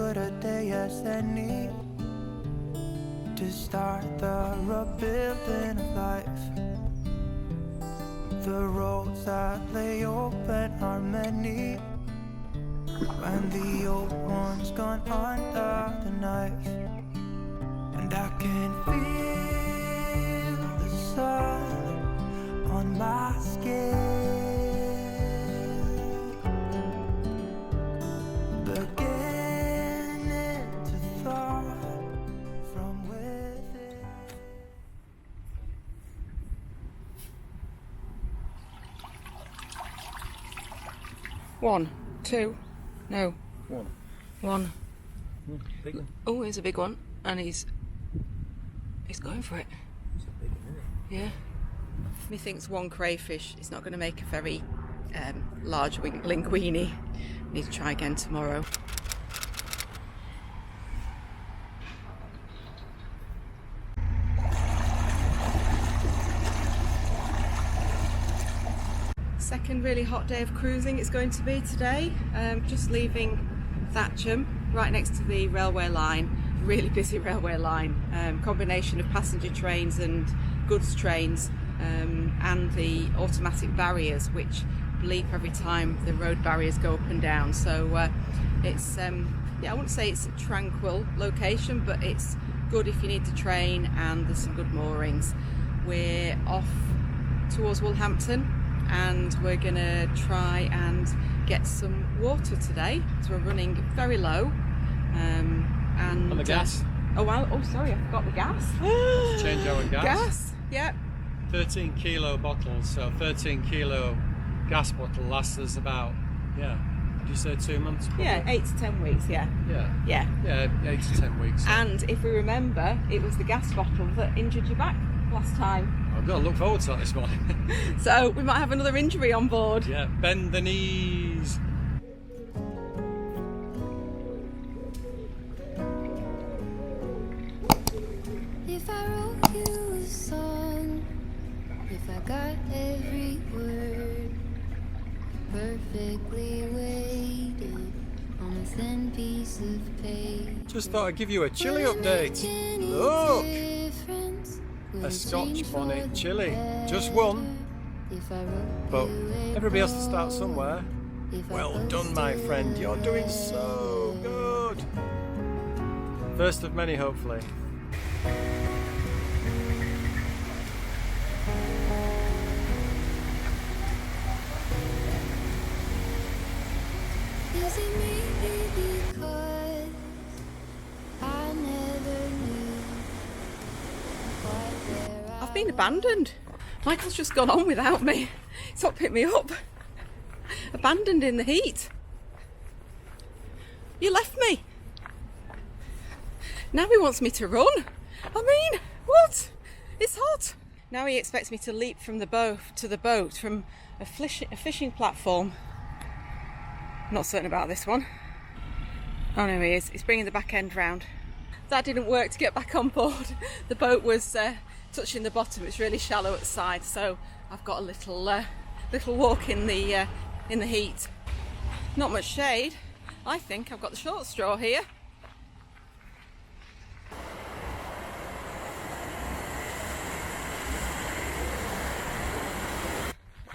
good a day as any to start the rebuilding of life. The roads that lay open are many, and the old one's gone under the knife. And I can feel the sun on my skin, beginning to thaw from within. One, two, no. One. Big one. Oh, here's a big one, and he's going for it. It's a big one, isn't it? Yeah. Methinks one crayfish is not going to make a very large linguine. Need to try again tomorrow. Second really hot day of cruising it's going to be today. Just leaving Thatcham, right next to the railway line. Really busy railway line. Combination of passenger trains and goods trains, and the automatic barriers which bleep every time the road barriers go up and down. So it's yeah, I wouldn't say it's a tranquil location, but it's good if you need to train, and there's some good moorings. We're off towards Wolhampton, and we're gonna try and get some water today, so we're running very low. And On the gas. Oh wow! Oh, sorry, I forgot the gas. Change our gas. Gas, yeah. 13 kilo bottles, so 13 kilo gas bottle lasts us about, yeah, did you say 2 months? Probably? Yeah, 8 to 10 weeks, yeah. Yeah, 8 to 10 weeks. And if we remember, it was the gas bottle that injured your back last time. I've got to look forward to that this morning. So we might have another injury on board. Yeah, bend the knees. If I wrote you a song, if I got every word perfectly weighted on a thin piece of paper. Just thought I'd give you a chili update. Look! A Scotch bonnet chili. Just one. But everybody has to start somewhere. Well done, my friend. You're doing so good. First of many, hopefully. Is it maybe because I never knew quite where I've been abandoned. Michael's just gone on without me. He's not picked me up. Abandoned in the heat. You left me. Now he wants me to run. I mean, what? It's hot. Now he expects me to leap from the boat to the boat from a fishing platform. Not certain about this one. Oh no, he is. He's bringing the back end round. That didn't work to get back on board. The boat was touching the bottom. It's really shallow at the side, so I've got a little walk in the heat. Not much shade. I think I've got the short straw here.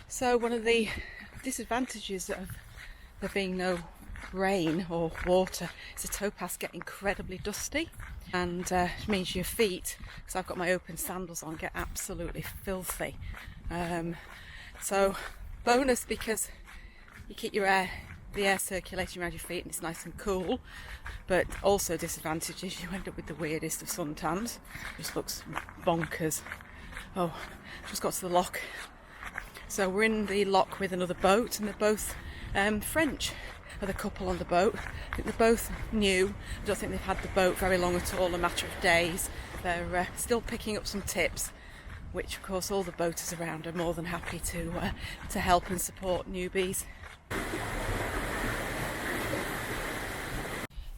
So one of the disadvantages of there being no rain or water is the towpaths get incredibly dusty, and it means your feet, because I've got my open sandals on, get absolutely filthy. So bonus, because you keep the air circulating around your feet and it's nice and cool, but also disadvantage is you end up with the weirdest of suntans. Just looks bonkers. Oh, just got to the lock. So we're in the lock with another boat, and they're both French, are the couple on the boat. I think they're both new. I don't think they've had the boat very long at all, a matter of days. They're still picking up some tips, which of course all the boaters around are more than happy to help and support newbies.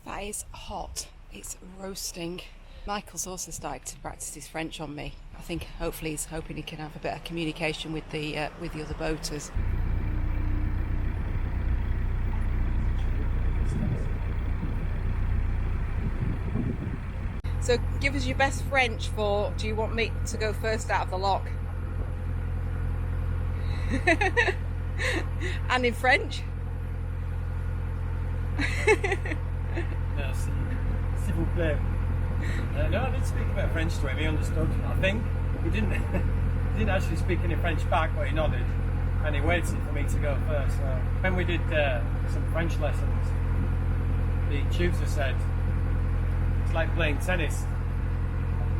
That is hot. It's roasting. Michael's also started to practice his French on me. I think hopefully he's hoping he can have a bit of communication with the other boaters. So give us your best French for, do you want me to go first out of the lock? And in French? Merci. S'il vous plaît. No, I did speak a bit of French to him, he understood. I think he didn't he didn't actually speak any French back, but he nodded and he waited for me to go first. So when we did some French lessons, the tutor said it's like playing tennis.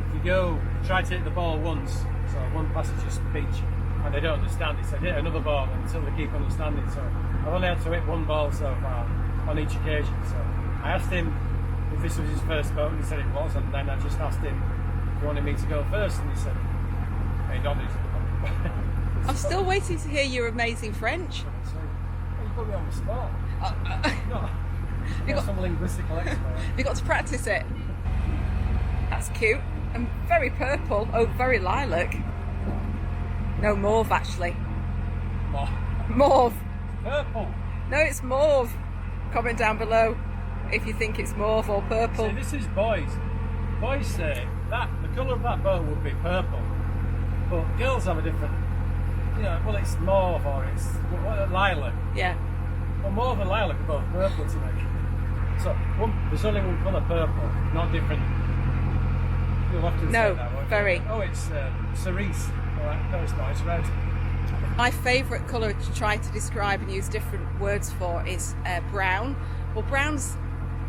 If you go try to hit the ball once, so one passenger speech, and they don't understand, he said hit another ball until they keep understanding. So I've only had to hit one ball so far on each occasion. So I asked him if this was his first boat, and he said it was, and then I just asked him if he wanted me to go first, and he said, he nodded. I'm still waiting to hear your amazing French. So, you put me on the spot. No, You got- some linguistical expert. Have you got to practice it? That's cute. And very purple. Oh, very lilac. No, mauve actually. More. Mauve. Purple. No, it's mauve. Comment down below if you think it's mauve or purple. See, this is boys. Boys say that the colour of that boat would be purple, but girls have a different. You know, well, it's mauve or it's lilac. Yeah. Well, mauve and lilac are both purple to me. So there's only one colour purple, not different. You'll often No, say that, won't you? very. Oh, it's cerise. All right. No, it's not. It's red. My favourite colour to try to describe and use different words for is brown. Well, brown's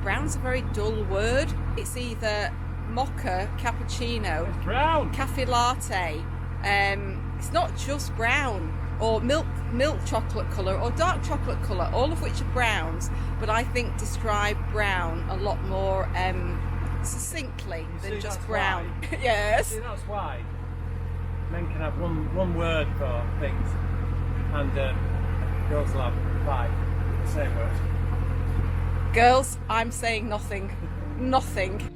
a very dull word. It's either mocha, cappuccino, It's brown. cafe latte. It's not just brown, or milk chocolate colour, or dark chocolate colour, all of which are browns, but I think describe brown a lot more succinctly than See, just that's brown. why. Yes. See, that's why men can have one word for things, and girls will have 5 the same word. Girls, I'm saying nothing. Nothing.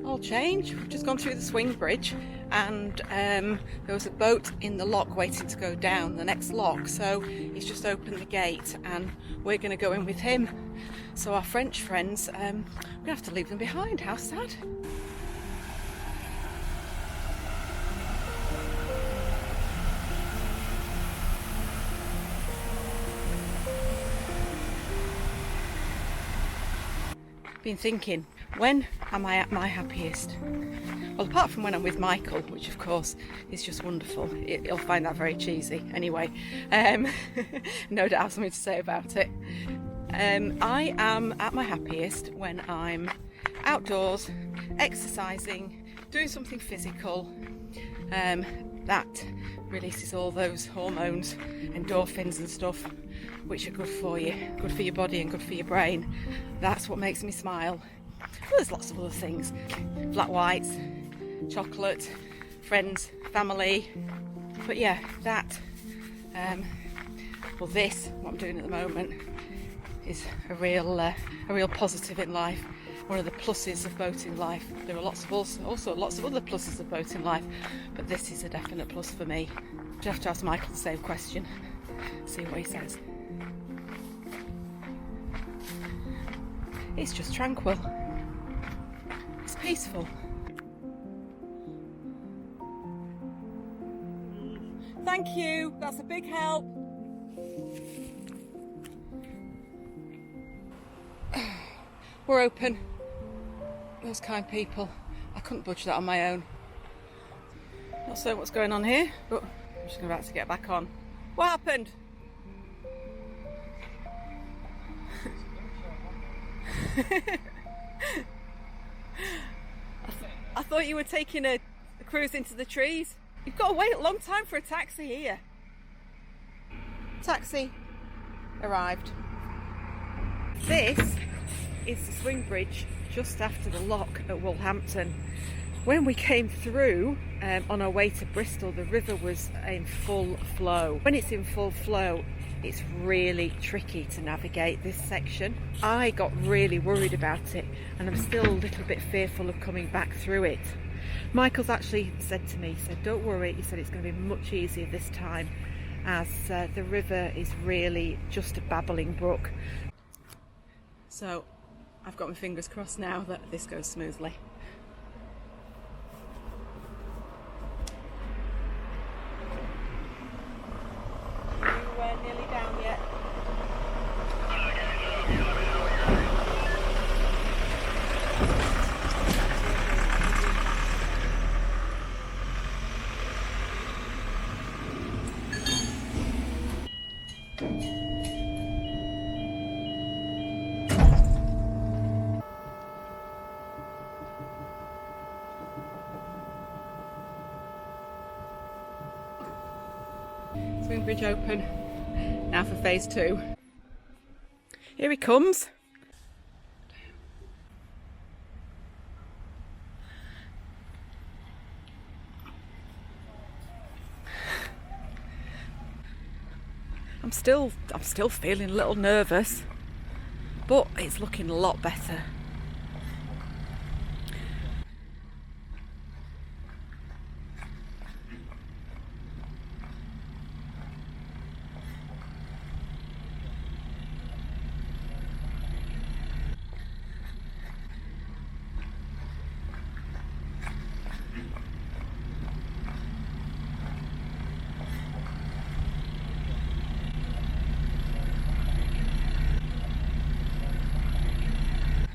All change. We've just gone through the swing bridge, and there was a boat in the lock waiting to go down the next lock, so he's just opened the gate and we're going to go in with him. So our French friends, we're going to have to leave them behind. How sad. Been thinking, when am I at my happiest? Well, apart from when I'm with Michael, which of course is just wonderful. You'll find that very cheesy. Anyway, no doubt I have something to say about it. I am at my happiest when I'm outdoors, exercising, doing something physical. That releases all those hormones, endorphins and stuff, which are good for you, good for your body and good for your brain. That's what makes me smile. Well, there's lots of other things. Flat whites, chocolate, friends, family. But yeah, that, well, this, what I'm doing at the moment, is a real positive in life. One of the pluses of boating life. There are lots of also lots of other pluses of boating life, but this is a definite plus for me. I'd have to ask Michael the same question, see what he says. It's just tranquil. It's peaceful. Thank you, that's a big help. We're open. Those kind people. I couldn't budge that on my own. Not certain what's going on here, but I'm just about to get back on. What happened? I thought you were taking a cruise into the trees. You've got to wait a long time for a taxi here. Taxi arrived. This is the swing bridge just after the lock at Wolhampton. When we came through on our way to Bristol, the river was in full flow. When it's in full flow, it's really tricky to navigate this section. I got really worried about it, and I'm still a little bit fearful of coming back through it. Michael's actually said to me, he said, don't worry, he said it's going to be much easier this time, as the river is really just a babbling brook. So I've got my fingers crossed now that this goes smoothly. Are you nearly down yet? Swing bridge open. Now for phase 2. Here he comes. I'm still feeling a little nervous, but it's looking a lot better.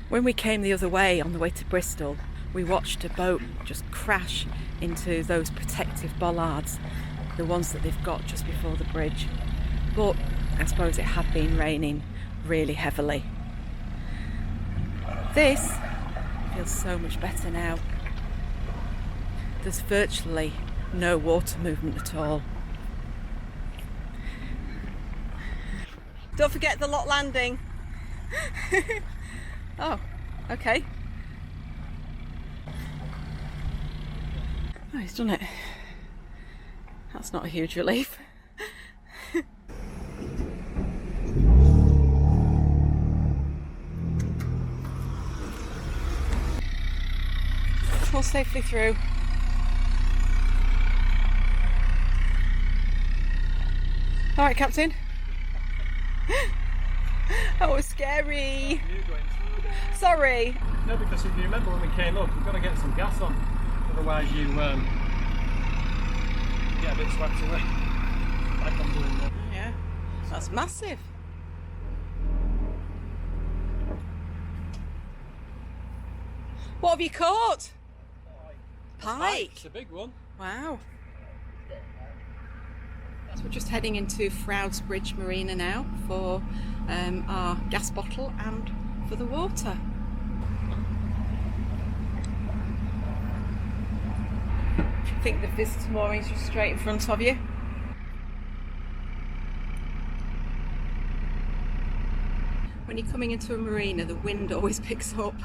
When we came the other way on the way to Bristol, we watched a boat just crash into those protective bollards, the ones that they've got just before the bridge. But I suppose it had been raining really heavily. This feels so much better now. There's virtually no water movement at all. Don't forget the lock landing. Oh, okay. Oh, he's done it. That's not a huge relief. Pull safely through. All right, Captain. That was scary. Sorry. No, because if you remember when we came up, we've got to get some gas on, otherwise you get a bit swept away. Like I'm doing now. Yeah, that's massive. What have you caught? Pike. It's a big one. Wow. So we're just heading into Froudsbridge Marina now for our gas bottle and for the water. I think the visitor moorings are straight in front of you. When you're coming into a marina, the wind always picks up,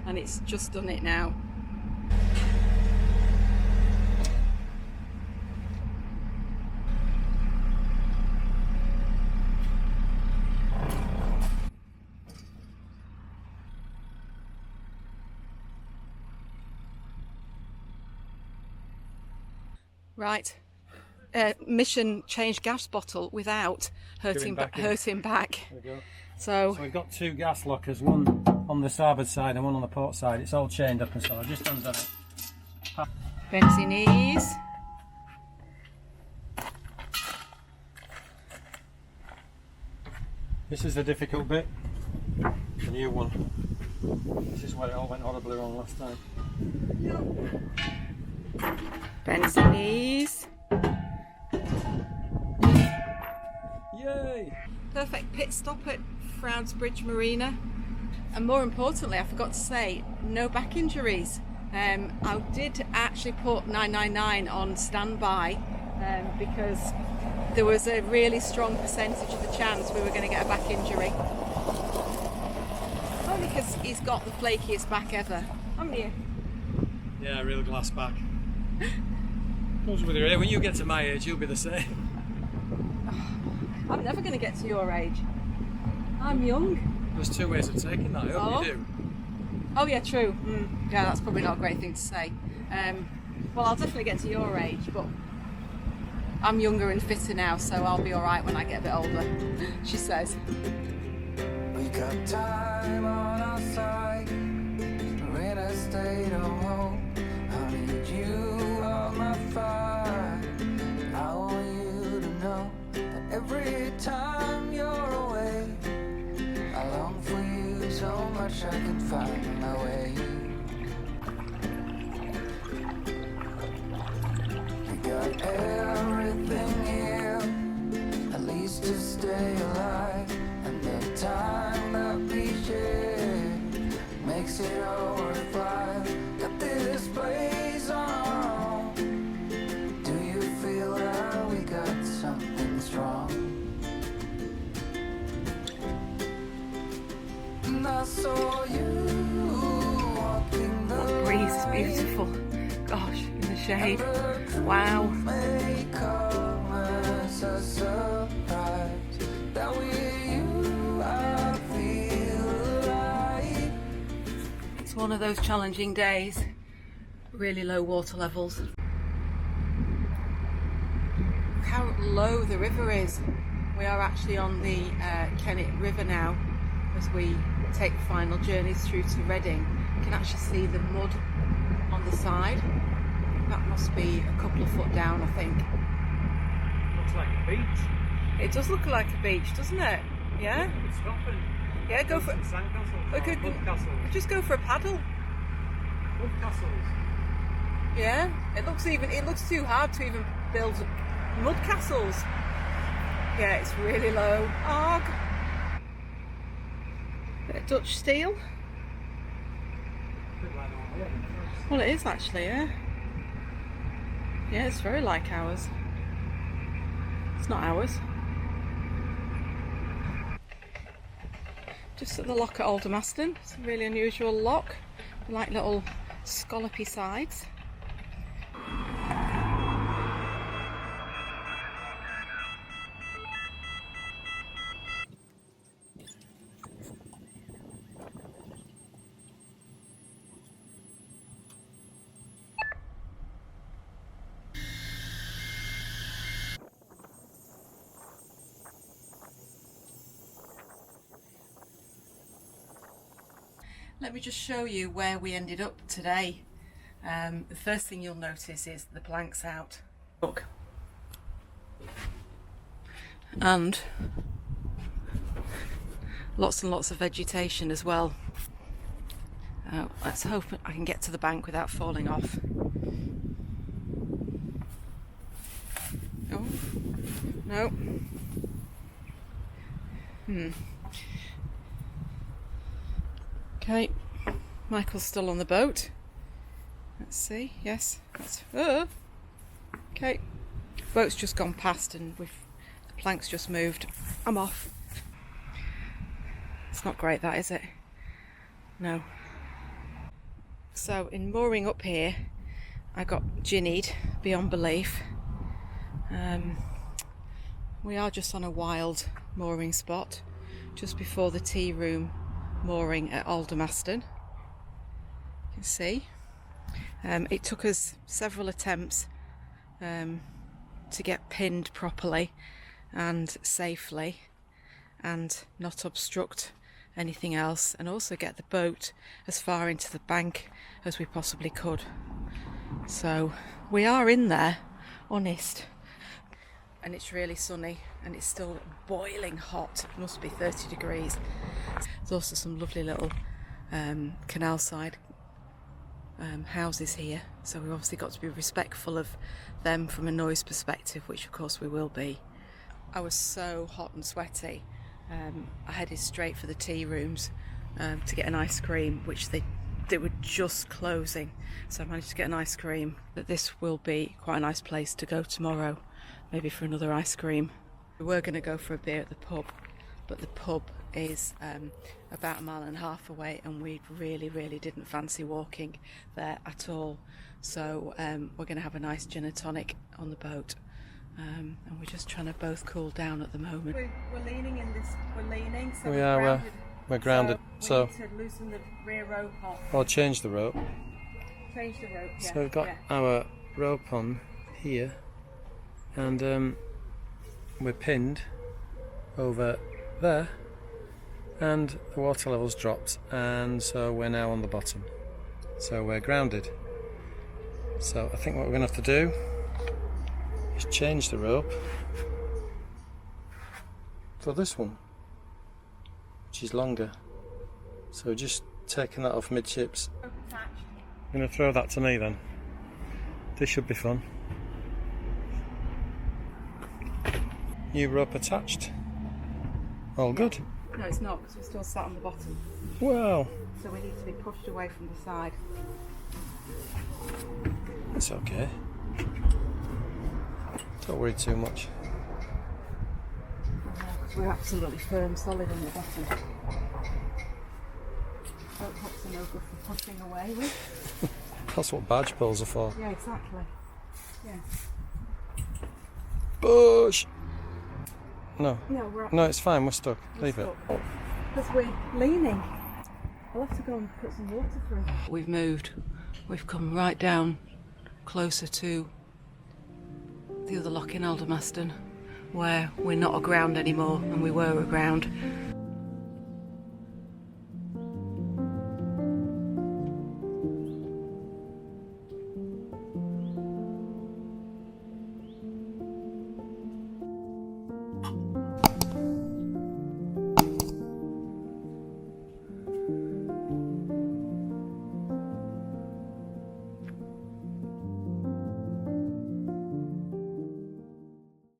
and it's just done it now. Right, mission change gas bottle without hurting back. There we go. So we've got 2 gas lockers, one on the starboard side and one on the port side. It's all chained up and so I just undone it. bend your knees. This is the difficult bit, the new one. This is where it all went horribly wrong last time. Bend your knees. Yay! Perfect pit stop at Froudsbridge Marina. And more importantly, I forgot to say, no back injuries. I did actually put 999 on standby because there was a really strong percentage of the chance we were going to get a back injury. Only because he's got the flakiest back ever. Haven't you? Yeah, real glass back. Comes with your age. When you get to my age, you'll be the same. I'm never going to get to your age. I'm young. There's two ways of taking that. I hope you do. Oh yeah, true. Yeah, that's probably not a great thing to say. Well, I'll definitely get to your age, but I'm younger and fitter now, so I'll be alright when I get a bit older, she says. We got time on our side. We're in a state of hope. I need you on my fire. I want you to know that every time you're away, I long for you so much I can find my way. We got everything here, at least to stay alive. And the time that we share makes it all worthwhile. Got this place on our own. Do you feel that we got something strong? And I saw you walking the That breeze is beautiful. Gosh, in the shade. Wow. may come as a surprise. That with you I feel alive. It's one of those challenging days. Really low water levels. How low the river is. We are actually on the Kennet River now as we take the final journeys through to Reading. You can actually see the mud on the side. That must be a couple of foot down, I think. Looks like a beach. It does look like a beach, doesn't it? Yeah? It's stopping. Yeah, go for it. Sandcastles. We could Mud castles. just go for a paddle. Mud castles. Yeah, it looks too hard to even build mud castles. Yeah, it's really low. Arg. Bit of Dutch steel. Well, it is actually, yeah. Yeah, it's very like ours. It's not ours. Just at the lock at Aldermaston. It's a really unusual lock. Like little scallopy sides. Let me just show you where we ended up today. The first thing you'll notice is the planks out. Look. And lots and lots of vegetation as well. Let's hope I can get to the bank without falling off. Oh, no. Okay, Michael's still on the boat. Let's see, yes, that's, okay, boat's just gone past and the plank's just moved. I'm off. It's not great that, is it? No. So in mooring up here, I got ginnied beyond belief. We are just on a wild mooring spot, just before the tea room mooring at Aldermaston. You can see. It took us several attempts to get pinned properly and safely and not obstruct anything else, and also get the boat as far into the bank as we possibly could. So we are in there, honest, and it's really sunny and it's still boiling hot. It must be 30 degrees. There's also some lovely little canal side houses here, so we've obviously got to be respectful of them from a noise perspective, which of course we will be. I was so hot and sweaty. I headed straight for the tea rooms to get an ice cream, which they were just closing, so I managed to get an ice cream. But this will be quite a nice place to go tomorrow, maybe for another ice cream. We were going to go for a beer at the pub, but the pub is about 1.5 miles away, and we really didn't fancy walking there at all. So we're going to have a nice gin and tonic on the boat and we're just trying to both cool down at the moment. We're leaning in this. We're leaning. So we're grounded. So we need to loosen the rear rope off. Or change the rope. Change the rope. Yeah. So we've got our rope on here, and we're pinned over there, and the water level's dropped, and so we're now on the bottom. So we're grounded. So I think what we're going to have to do is change the rope for this one, which is longer. So just taking that off midships. I'm going to throw that to me then. This should be fun. New rope attached. All good. No, it's not, because we're still sat on the bottom. Well, So we need to be pushed away from the side. it's okay. Don't worry too much. We're absolutely firm, solid on the bottom. Boat hooks are no good for pushing away with. That's what barge poles are for. Yeah, exactly. Yeah. Push! No. No, No, it's fine, we're stuck. Leave it. Because we're leaning. I'll have to go and put some water through. We've moved. We've come right down closer to the other lock in Aldermaston, where we're not aground anymore and we were aground.